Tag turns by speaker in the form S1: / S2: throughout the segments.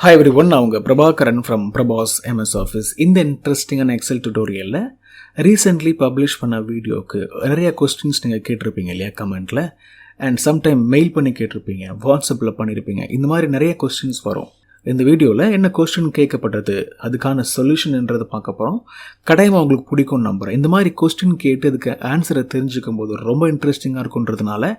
S1: Hi everyone, நான் உங்க Prabhakaran from Prabas MS Office. இந்த இன்ட்ரெஸ்டிங்கான எக்ஸல் டியூட்டோரியல்ல ரீசென்ட்லி பப்ளிஷ் பண்ண வீடியோக்கு நிறைய கொஸ்டின்ஸ் நீங்கள் கேட்டிருப்பீங்க இல்லையா கமெண்ட்டில், அண்ட் சம்டைம் மெயில் பண்ணி கேட்டிருப்பீங்க, வாட்ஸ்அப்பில் பண்ணியிருப்பீங்க. இந்த மாதிரி நிறைய கொஸ்டின்ஸ் வரும். இந்த வீடியோவில் என்ன கொஸ்டின் கேட்கப்பட்டது, அதுக்கான சொல்யூஷன்ன்றதை பார்க்க போகிறோம். கட்டாயமாக உங்களுக்கு பிடிக்கும்னு நம்புகிறேன். இந்த மாதிரி கொஸ்டின் கேட்டு அதுக்கு ஆன்சரை தெரிஞ்சுக்கும் போது ரொம்ப இன்ட்ரெஸ்டிங்காக இருக்குன்றதுனால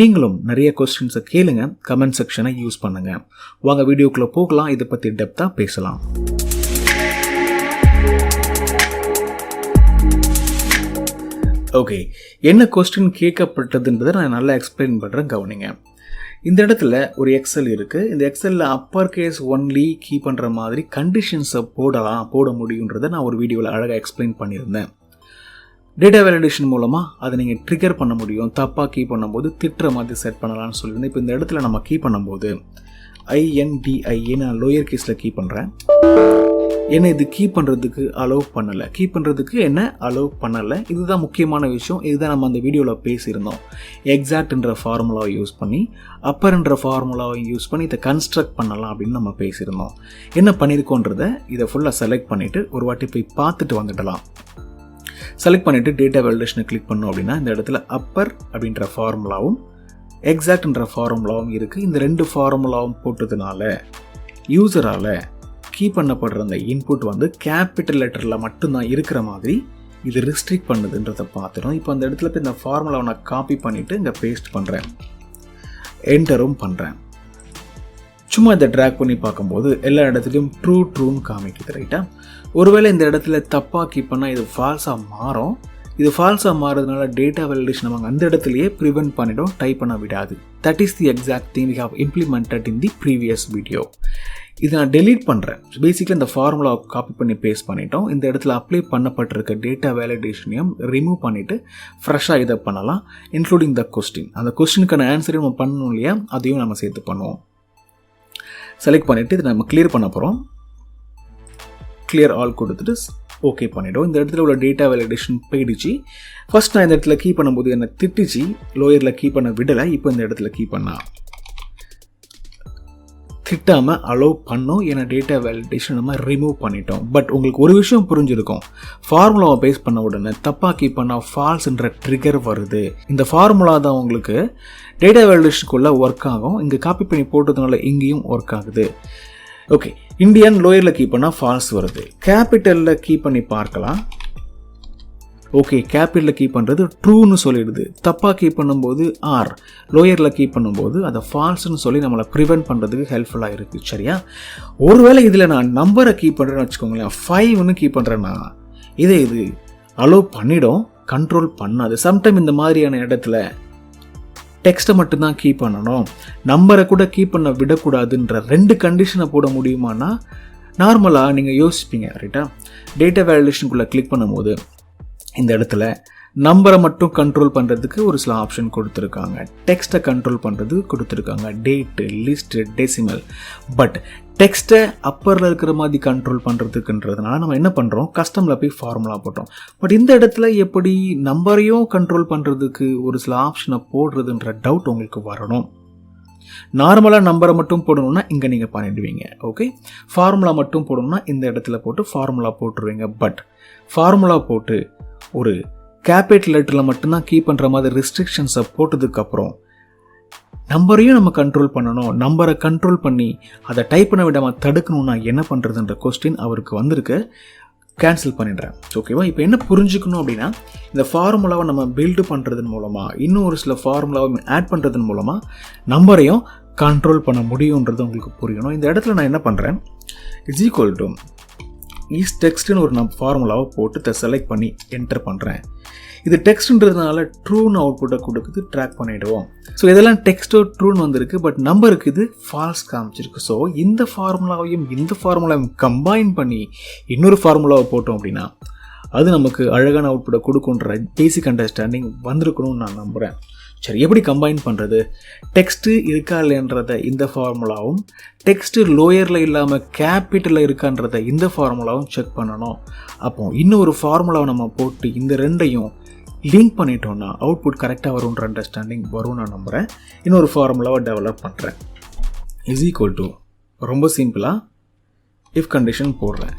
S1: நீங்களும் நிறைய கொஸ்டின்ஸை கேளுங்க, கமெண்ட் செக்ஷனை யூஸ் பண்ணுங்கள். வாங்க வீடியோக்குள்ளே போகலாம், இதை பற்றி டெப்த்தாக பேசலாம். ஓகே, என்ன கொஸ்டின் கேட்கப்பட்டதுன்றதை நான் நல்லா எக்ஸ்பிளைன் பண்ணுறேன், கவனிங்க. இந்த இடத்துல ஒரு எக்ஸல் இருக்குது. இந்த எக்ஸலில் அப்பர் கேஸ் ஒன்லி கீ பண்ணுற மாதிரி கண்டிஷன்ஸை போட முடியுன்றதை நான் ஒரு வீடியோவில் அழகாக எக்ஸ்பிளைன் பண்ணியிருந்தேன். டேட்டா வேலிடேஷன் மூலமாக அதை நீங்கள் ட்ரிகர் பண்ண முடியும். தப்பாக கீ பண்ணும்போது திட்டுற மாதிரி செட் பண்ணலாம்னு சொல்லியிருந்தேன். இப்போ இந்த இடத்துல நம்ம கீ பண்ணும்போது INDIA நான் லோயர் கேஸில் கீ பண்ணுறேன். என்ன இது கீ பண்ணுறதுக்கு அலோவ் பண்ணலை, கீ பண்ணுறதுக்கு என்ன அலோவ் பண்ணலை. இதுதான் முக்கியமான விஷயம். இதுதான் நம்ம அந்த வீடியோவில் பேசியிருந்தோம். எக்ஸாக்ட்ன்ற ஃபார்முலாவை யூஸ் பண்ணி, அப்பர்ன்ற ஃபார்முலாவை யூஸ் பண்ணி இதை கன்ஸ்ட்ரக்ட் பண்ணலாம் அப்படின்னு நம்ம பேசியிருந்தோம். என்ன பண்ணியிருக்கோன்றதை இதை ஃபுல்லாக செலக்ட் பண்ணிவிட்டு ஒரு வாட்டி போய் பார்த்துட்டு வந்துடலாம். செலக்ட் பண்ணிவிட்டு டேட்டா வேலிடேஷனை கிளிக் பண்ணோம் அப்படின்னா இந்த இடத்துல அப்பர் அப்படின்ற ஃபார்முலாவும் எக்ஸாக்ட்ன்ற ஃபார்முலாவும் இருக்குது. இந்த ரெண்டு ஃபார்முலாவும் போட்டதுனால யூசரால் கீ பண்ணப்படுற அந்த இன்புட் வந்து கேபிட்டல் லெட்டரில் மட்டும்தான் இருக்கிற மாதிரி இது ரெஸ்ட்ரிக்ட் பண்ணுதுன்றதை பார்த்துடும். இப்போ அந்த இடத்துல போய் இந்த ஃபார்முலாவை நான் காப்பி பண்ணிவிட்டு இங்கே பேஸ்ட் பண்ணுறேன், என்டரும் பண்ணுறேன். சும்மா இதை ட்ராக் பண்ணி பார்க்கும்போது எல்லா இடத்துலையும் ட்ரூன்னு காமிக்குது, ரைட்டா? ஒருவேளை இந்த இடத்துல தப்பாக கீ பண்ணால் இது ஃபால்ஸாக மாறும். இது ஃபால்ஸாக மாறுறதுனால டேட்டா வேலிடேஷன் நம்ம அந்த இடத்துலையே ப்ரிவென்ட் பண்ணிடும், டைப் பண்ண விடாது. That is the exact thing we have implemented in the previous video. இதை நான் டெலீட் பண்ணுறேன். பேசிக்கலி இந்த ஃபார்முலாவை காப்பி பண்ணி பேஸ்ட் பண்ணிட்டோம். இந்த இடத்துல அப்ளை பண்ணப்பட்டிருக்க டேட்டா வேலிடேஷனையும் ரிமூவ் பண்ணிவிட்டு ஃப்ரெஷ்ஷாக இதை பண்ணலாம், இன்க்ளூடிங் த கொஸ்டின். அந்த கொஸ்டினுக்கான ஆன்சரையும் நம்ம பண்ணணும் இல்லையா, அதையும் நம்ம சேர்த்து பண்ணுவோம். செலக்ட் பண்ணிவிட்டு இதை நம்ம கிளியர் பண்ண போகிறோம். கிளியர் ஆல் கொடுத்துட்டு ஓகே பண்ணிவிடும். இந்த இடத்துல உள்ள டேட்டா வேலிடேஷன் போயிடுச்சு. ஃபர்ஸ்ட் நான் இந்த இடத்துல கீ பண்ணும்போது என்னை திட்டுச்சு, லோயரில் கீ பண்ண விடலை. இப்போ இந்த இடத்துல கீ பண்ணா திட்டாமல் அலோவ் பண்ணோம். ஏன்னா டேட்டா வேலிடேஷன் நம்ம ரிமூவ் பண்ணிட்டோம். பட் உங்களுக்கு ஒரு விஷயம் புரிஞ்சிருக்கும், ஃபார்முலாவை பேஸ் பண்ண உடனே தப்பாக கீ பண்ணால் ஃபால்ஸ்ன்ற ட்ரிகர் வருது. இந்த ஃபார்முலா தான் உங்களுக்கு டேட்டா வேலிடேஷனுக்குள்ளே ஒர்க் ஆகும். இங்கே காப்பி பண்ணி போட்டதுனால இங்கேயும் ஒர்க் ஆகுது. ஓகே, இந்தியன் லோயரில் கீ பண்ணால் ஃபால்ஸ் வருது. கேபிட்டலில் கீ பண்ணி பார்க்கலாம். ஓகே, கேபிட்டலில் கீ பண்ணுறது ட்ரூன்னு சொல்லிடுது. தப்பாக கீ பண்ணும்போது ஆர், லோயரில் கீ பண்ணும்போது அதை ஃபால்ஸ்ன்னு சொல்லி நம்மளை ப்ரிவென்ட் பண்ணுறதுக்கு ஹெல்ப்ஃபுல்லாக இருக்குது, சரியா? ஒருவேளை இதில் நான் நம்பரை கீ பண்ணுறேன்னு வச்சுக்கோங்களேன், 5ன்னு கீ பண்ணுறேன்னா இது அலோவ் பண்ணிடும், கண்ட்ரோல் பண்ணாது. சம்டைம் இந்த மாதிரியான இடத்துல டெக்ஸ்ட்டை மட்டும்தான் கீ பண்ணணும், நம்பரை கூட கீ பண்ண விடக்கூடாதுன்ற ரெண்டு கண்டிஷனை போட முடியுமானா நார்மலாக நீங்கள் யோசிப்பீங்க, ரைட்டா? டேட்டா வேலிடேஷனுக்குள்ளே கிளிக் பண்ணும்போது இந்த இடத்துல நம்பரை மட்டும் கண்ட்ரோல் பண்ணுறதுக்கு ஒரு சில ஆப்ஷன் கொடுத்துருக்காங்க, டெக்ஸ்ட்டை கண்ட்ரோல் பண்ணுறது கொடுத்துருக்காங்க, டேட்டு, லிஸ்ட்டு, டெசிமல். பட் டெக்ஸ்ட்டை அப்பரில் இருக்கிற மாதிரி கண்ட்ரோல் பண்ணுறதுக்குன்றதுனால நம்ம என்ன பண்ணுறோம், கஸ்டமில் போய் ஃபார்முலா போட்டோம். பட் இந்த இடத்துல எப்படி நம்பரையும் கண்ட்ரோல் பண்ணுறதுக்கு ஒரு சில ஆப்ஷனை போடுறதுன்ற டவுட் உங்களுக்கு வரணும். நார்மலாக நம்பரை மட்டும் போடணும்னா இங்கே நீங்கள் பண்ணிடுவீங்க. ஓகே, ஃபார்முலா மட்டும் போடணும்னா இந்த இடத்துல போட்டு ஃபார்முலா போட்டுருவீங்க. பட் ஃபார்முலா போட்டு ஒரு கேபிட்டல் லெட்டரில் மட்டும்தான் கீ பண்ணுற மாதிரி ரெஸ்ட்ரிக்ஷன்ஸை போட்டதுக்கப்புறம் நம்பரையும் நம்ம கண்ட்ரோல் பண்ணணும். நம்பரை கண்ட்ரோல் பண்ணி அதை டைப் பண்ண விடாமல் தடுக்கணும்னா என்ன பண்ணுறதுன்ற கொஸ்டின் அவருக்கு வந்திருக்கு. கேன்சல் பண்ணிடுறேன், ஓகேவா? இப்போ என்ன புரிஞ்சுக்கணும் அப்படின்னா, இந்த ஃபார்முலாவை நம்ம பில்டு பண்ணுறதன் மூலமாக, இன்னும் ஒரு சில ஃபார்முலாவை ஆட் பண்ணுறதன் மூலமாக நம்பரையும் கண்ட்ரோல் பண்ண முடியுன்றது உங்களுக்கு புரியணும். இந்த இடத்துல நான் என்ன பண்ணுறேன், இஸ் ஈக்குவல் டு இஸ் டெக்ஸ்ட்னு ஒரு நம்ம ஃபார்முலாவை போட்டு செலக்ட் பண்ணி என்டர் பண்ணுறேன். இது டெக்ஸ்ட்ன்றதுனால ட்ரூன்னு அவுட்புட்டை கொடுக்குது, ட்ராக் பண்ணிவிடுவோம். ஸோ இதெல்லாம் டெக்ஸ்ட்டோ ட்ரூன்னு வந்திருக்கு, பட் நம்பருக்கு இது ஃபால்ஸ் காமிச்சிருக்கு. ஸோ இந்த ஃபார்முலாவையும் இந்த ஃபார்முலாவையும் கம்பைன் பண்ணி இன்னொரு ஃபார்முலாவை போட்டோம் அப்படின்னா அது நமக்கு அழகான அவுட்புட்டை கொடுக்குன்ற பேசிக் அண்டர்ஸ்டாண்டிங் வந்திருக்கணும்னு நான் நம்புகிறேன். சரி, எப்படி கம்பைன் பண்ணுறது? டெக்ஸ்ட்டு இருக்கா இல்லைன்றதை இந்த ஃபார்முலாவும், டெக்ஸ்ட்டு லோயரில் இல்லாமல் கேபிட்டலில் இருக்கான்றதை இந்த ஃபார்முலாவும் செக் பண்ணணும். அப்போது இன்னொரு ஃபார்முலாவை நம்ம போட்டு இந்த ரெண்டையும் லிங்க் பண்ணிட்டோன்னா அவுட்புட் கரெக்டாக வரும்ன்ற அண்டர்ஸ்டாண்டிங் வரும்னு நான் நம்புகிறேன். இன்னொரு ஃபார்முலாவை டெவலப் பண்ணுறேன். இஸ் ஈக்குவல் டு ரொம்ப சிம்பிளாக இஃப் கண்டிஷன் போடுறேன்.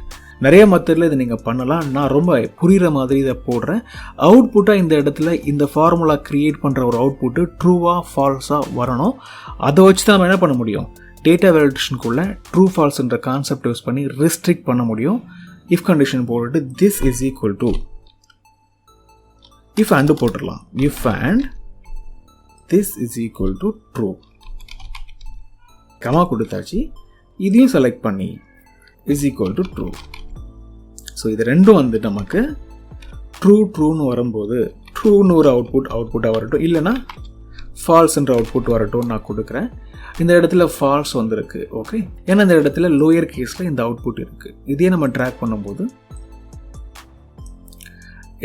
S1: நிறைய மெத்தடில் இதை நீங்கள் பண்ணலாம். நான் ரொம்ப புரிகிற மாதிரி இதை போடுறேன். அவுட்புட்டாக இந்த இடத்துல இந்த ஃபார்முலா க்ரியேட் பண்ணுற ஒரு அவுட்புட்டு ட்ரூவாக ஃபால்ஸாக வரணும். அதை வச்சு தான் நம்ம என்ன பண்ண முடியும், டேட்டா வேலிடேஷனுக்குள்ளே ட்ரூ ஃபால்ஸ்ன்ற கான்செப்ட் யூஸ் பண்ணி ரெஸ்ட்ரிக்ட் பண்ண முடியும். இஃப் கண்டிஷன் போட்டுட்டு this is equal to if and போட்டுடலாம். If and this is equal to true, comma கொடுத்தாச்சு. இதையும் செலக்ட் பண்ணி is equal to true. So இது ரெண்டும் வந்து நமக்கு ட்ரூன்னு வரும்போது ட்ரூன்னு ஒரு அவுட்புட்டாக வரட்டும், இல்லைனா ஃபால்ஸ்ன்ற அவுட்புட் வரட்டும் நான் கொடுக்குறேன். இந்த இடத்துல ஃபால்ஸ் வந்திருக்கு. ஓகே, ஏன்னா இந்த இடத்துல லோயர் கேஸில் இந்த அவுட்புட் இருக்குது. இதே நம்ம ட்ராக் பண்ணும்போது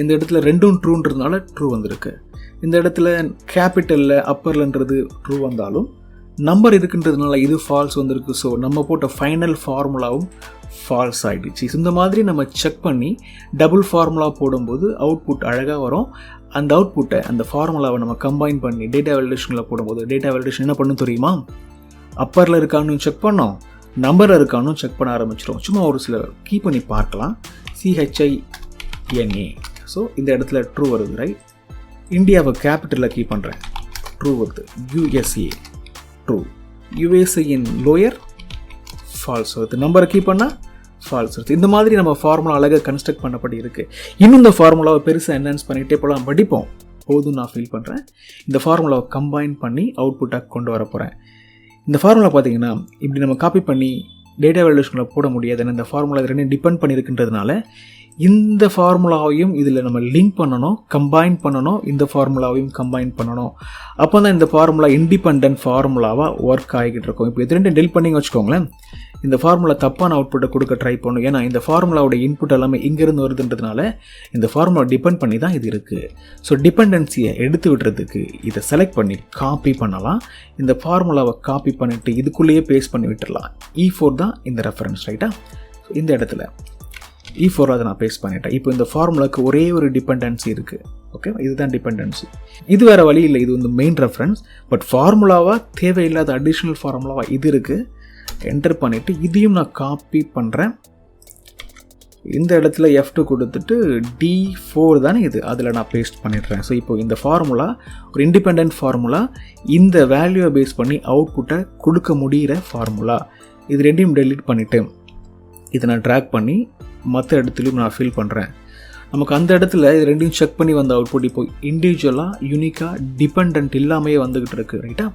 S1: இந்த இடத்துல ரெண்டும் ட்ரூன்றதுனால ட்ரூ வந்திருக்கு. இந்த இடத்துல கேபிட்டலில் அப்பர்லன்றது ட்ரூ வந்தாலும் நம்பர் இருக்குன்றதுனால இது ஃபால்ஸ் வந்திருக்கு. ஸோ நம்ம போட்ட ஃபைனல் ஃபார்முலாவும் ஃபால்ஸ் ஆகிடுச்சு. இந்த மாதிரி நம்ம செக் பண்ணி டபுள் ஃபார்முலா போடும்போது அவுட்புட் அழகாக வரும். அந்த அவுட்புட்டை அந்த ஃபார்முலாவை நம்ம கம்பைன் பண்ணி டேட்டா வேலிடேஷனில் போடும்போது டேட்டா வேலிடேஷன் என்ன பண்ணணும் தெரியுமா, அப்பரில் இருக்கான்னு செக் பண்ணோம், நம்பரில் இருக்கான்னு செக் பண்ண ஆரம்பிச்சிடும். சும்மா ஒரு சில கீ பண்ணி பார்க்கலாம். CHINA. ஸோ இந்த இடத்துல ட்ரூ வருது, ரைட். இந்தியாவை கேபிட்டலில் கீ பண்ணுறேன், ட்ரூ வருது. USA true. USA in lower false வருது. நம்பரை கீ பண்ணால் ஃபால்ஸ் வருது. இந்த மாதிரி நம்ம ஃபார்முலா அழகாக கன்ஸ்ட்ரக்ட் பண்ணப்படி இருக்குது. இன்னும் இந்த ஃபார்முலாவை பெருசாக என்ஹான்ஸ் பண்ணிகிட்டே போகலாம், படிப்போம் போதும் நான் ஃபீல் பண்ணுறேன். இந்த ஃபார்முலாவை கம்பைன் பண்ணி அவுட்புட்டாக கொண்டு வர போகிறேன். இந்த ஃபார்முலா பார்த்தீங்கன்னா இப்படி நம்ம காப்பி பண்ணி டேட்டா வேலிடேஷனில் போட முடியாது. ஏன்னா இந்த ஃபார்முலா இது ரெண்டும் டிபெண்ட் பண்ணியிருக்குன்றதுனால இந்த ஃபார்முலாவையும் இதில் நம்ம லிங்க் பண்ணணும், கம்பைன் பண்ணணும், இந்த ஃபார்முலாவையும் கம்பைன் பண்ணணும். அப்போ தான் இந்த ஃபார்முலா இண்டிபெண்ட் ஃபார்முலாவாக ஒர்க் ஆகிக்கிட்டு இருக்கும். இப்போ இது ரெண்டும் டெல் பண்ணிங்க வச்சுக்கோங்களேன், இந்த ஃபார்முலா தப்பான அவுட்புட்டை கொடுக்க ட்ரை பண்ணும். ஏன்னா இந்த ஃபார்முலாவோட இன்புட் எல்லாமே இங்கேருந்து வருதுன்றதுனால இந்த ஃபார்முலா டிபெண்ட் பண்ணி தான் இது இருக்குது. ஸோ டிபெண்டன்சியை எடுத்து விடுறதுக்கு இதை செலக்ட் பண்ணி காப்பி பண்ணலாம். இந்த ஃபார்முலாவை காப்பி பண்ணிவிட்டு இதுக்குள்ளேயே பேஸ்ட் பண்ணி விட்டுடலாம். E4 தான் இந்த ரெஃபரன்ஸ், ரைட்டா. ஸோ இந்த இடத்துல E4 அதை நான் பேஸ்ட் பண்ணிட்டேன். இப்போ இந்த ஃபார்முலாவுக்கு ஒரே ஒரு டிபெண்டன்சி இருக்குது. ஓகே, இதுதான் டிபெண்டன்சி. இது வேறு வழி இல்லை, இது வந்து மெயின் ரெஃபரன்ஸ். பட் ஃபார்முலாவாக தேவையில்லாத அடிஷ்னல் ஃபார்முலாவாக இது இருக்குது. என்டர் பண்ணிவிட்டு இதையும் நான் காப்பி பண்ணுறேன். இந்த இடத்துல F2 கொடுத்துட்டு D4 தானே இது, அதில் நான் பேஸ்ட் பண்ணிடுறேன். ஸோ இப்போ இந்த ஃபார்முலா ஒரு இண்டிபெண்ட் ஃபார்முலா, இந்த வேல்யூவை பேஸ் பண்ணி அவுட்புட்டை கொடுக்க முடிகிற ஃபார்முலா. இது ரெண்டையும் டெலீட் பண்ணிவிட்டு இதை நான் ட்ராக் பண்ணி மற்ற இடத்துலையும் நான் ஃபில் பண்ணுறேன். நமக்கு அந்த இடத்துல இது ரெண்டையும் செக் பண்ணி வந்த அவுட்புட் இப்போ இண்டிவிஜுவலாக யூனிக்காக டிபெண்ட் இல்லாமையே வந்துக்கிட்டு இருக்குது, ரைட்டா.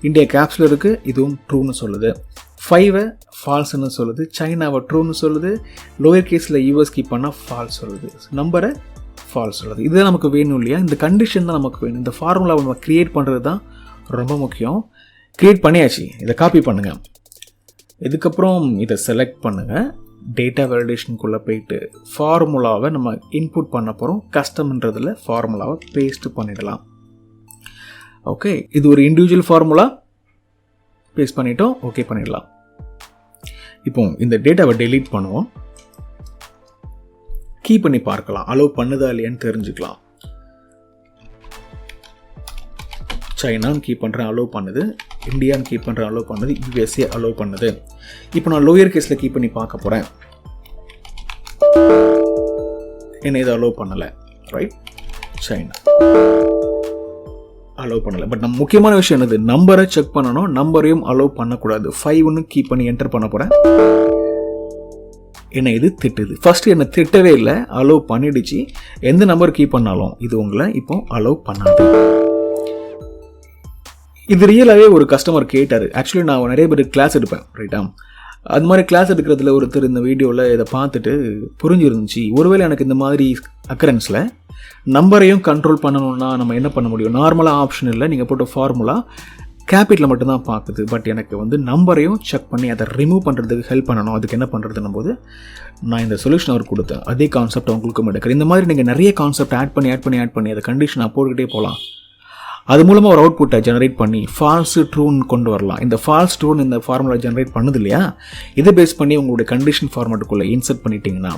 S1: இந்தியா கேப்ஸில் இருக்குது, இதுவும் ட்ரூன்னு சொல்லுது. 5 ஃபால்ஸ்ன்னு சொல்லுது. சைனாவை ட்ரூன்னு சொல்லுது. லோயர் கேஸில் US கீப் பண்ணால் ஃபால்ஸ் சொல்லுது. நம்பரை ஃபால்ஸ் சொல்லுது. இதுதான் நமக்கு வேணும் இல்லையா, இந்த கண்டிஷன் தான் நமக்கு வேணும். இந்த ஃபார்முலாவை நம்ம க்ரியேட் பண்ணுறது தான் ரொம்ப முக்கியம். க்ரியேட் பண்ணியாச்சு, இதை காப்பி பண்ணுங்கள். இதுக்கப்புறம் இதை செலக்ட் பண்ணுங்கள். டேட்டா வேலிடேஷனுக்குள்ளே போயிட்டு ஃபார்முலாவை நம்ம இன்புட் பண்ண போகிறோம். கஸ்டம்ன்றதில் ஃபார்முலாவை பேஸ்ட் பண்ணிடலாம். ஓகே, இது ஒரு இண்டிவிஜுவல் ஃபார்முலா, பேஸ்ட் பண்ணிட்டோம். ஓகே பண்ணிடலாம். இப்போ இந்த டேட்டாவை டெலீட் பண்ணுவோம். கீ பண்ணி பார்க்கலாம், அலோவ் பண்ணுதா இல்லையான்னு தெரிஞ்சுக்கலாம். சைனான்னு கீ பண்ணுறேன், அலோவ் பண்ணுது. இந்தியான்னு கீ பண்ணுறேன், அலோவ் பண்ணுது. USA அலோவ் பண்ணுது. இப்போ நான் லோயர் கேஸில் கீ பண்ணி பார்க்க போகிறேன். என்ன இதை அலோவ் பண்ணலை, ரைட். சைனா அலோவ் பண்ணலை. பட் நம்ம முக்கியமான விஷயம் என்னது, நம்பரை செக் பண்ணணும். நம்பரையும் அலோவ் பண்ணக்கூடாது. 5ன்னு கீ பண்ணி என்டர் பண்ண போகிறேன். என்ன இது திட்டுது. ஃபர்ஸ்ட் என்ன திட்டவே இல்லை, அலோவ் பண்ணிடுச்சு. எந்த நம்பர் கீ பண்ணாலும் இது உங்களை இப்போ அலோவ் பண்ணாது. இது ரியலாகவே ஒரு கஸ்டமர் கேட்டார். ஆக்சுவலி நான் நிறைய பேர் கிளாஸ் எடுப்பேன், ரைட்டா. அது மாதிரி கிளாஸ் எடுக்கிறதுல ஒருத்தர் இந்த வீடியோவில் இதை பார்த்துட்டு புரிஞ்சிருந்துச்சு. ஒருவேளை எனக்கு இந்த மாதிரி அக்கரன்ஸில் நம்பரையும் கண்ட்ரோல் பண்ணணும்னா நம்ம என்ன பண்ண முடியும், நார்மலாக ஆப்ஷன் இல்லை, நீங்கள் போட்ட ஃபார்முலா கேபிட்டலில் மட்டும்தான் பார்க்குது. பட் எனக்கு வந்து நம்பரையும் செக் பண்ணி அதை ரிமூவ் பண்ணுறதுக்கு ஹெல்ப் பண்ணணும். அதுக்கு என்ன பண்ணுறதுன்னும் போது நான் இந்த சொல்யூஷன் அவர் கொடுத்தேன். அதே கான்செப்ட் உங்களுக்கும் எடுக்கிறேன். இந்த மாதிரி நீங்கள் நிறைய கான்செப்ட் ஆட் பண்ணி அதை கண்டிஷனாக போட்டுக்கிட்டே போகலாம். அது மூலமாக ஒரு அவுட்புட்டை ஜெனரேட் பண்ணி ஃபால்ஸு ட்ரூன்னு கொண்டு வரலாம். இந்த ஃபால்ஸ் ட்ரூன்னு இந்த ஃபார்முலா ஜெனரேட் பண்ணுது இல்லையா, இதை பேஸ் பண்ணி உங்களுடைய கண்டிஷன் ஃபார்மேட்டுக்குள்ளே இன்சர்ட் பண்ணிட்டீங்கன்னா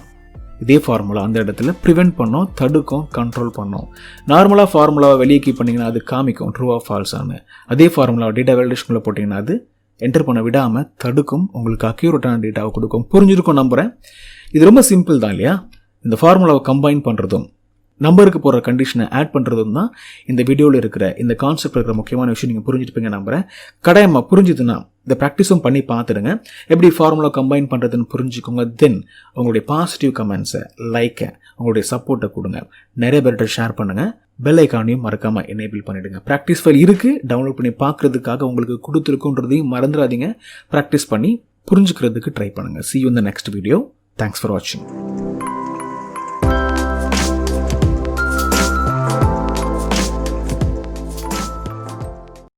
S1: இதே ஃபார்முலா அந்த இடத்துல ப்ரிவெண்ட் பண்ணோம், தடுக்கும், கண்ட்ரோல் பண்ணோம். நார்மலாக ஃபார்முலாவை வெளியே கீப் பண்ணிங்கன்னா அது காமிக்கும் ட்ரூவா ஃபால்ஸானு. அதே ஃபார்முலாவை டேட்டா வேலிடேஷனுக்குள்ளே போட்டிங்கன்னா அது என்டர் பண்ண விடாமல் தடுக்கும், உங்களுக்கு அக்யூரேட்டான டேட்டாவை கொடுக்கும். புரிஞ்சிருக்கும் நம்புகிறேன். இது ரொம்ப சிம்பிள் தான் இல்லையா? இந்த ஃபார்முலாவை கம்பைன் பண்ணுறதும் நம்பருக்கு போகிற கண்டிஷனை ஆட் பண்ணுறதும் தான் இந்த வீடியோவில் இருக்கிற இந்த கான்செப்ட் இருக்கிற முக்கியமான விஷயம். நீங்கள் புரிஞ்சுட்டுப்பீங்க நம்புகிறேன். கடையம்மா புரிஞ்சுதுன்னா இந்த ப்ராக்டிஸும் பண்ணி பார்த்துடுங்க. எப்படி ஃபார்முலா கம்பைன் பண்ணுறதுன்னு புரிஞ்சுக்கோங்க. தென் உங்களுடைய பாசிட்டிவ் கமெண்ட்ஸை, லைக்கை, உங்களுடைய சப்போர்ட்டை கொடுங்க. நிறைய பேர்கிட்ட ஷேர் பண்ணுங்கள். பெல் ஐக்கானையும் மறக்காமல் எனேபிள் பண்ணிவிடுங்க. ப்ராக்டிஸ் ஃபைல் இருக்குது, டவுன்லோட் பண்ணி பார்க்குறதுக்காக உங்களுக்கு கொடுத்துருக்குன்றதையும் மறந்துடாதீங்க. ப்ராக்டிஸ் பண்ணி புரிஞ்சுக்கிறதுக்கு ட்ரை பண்ணுங்கள். See you in the next video. Thanks for watching.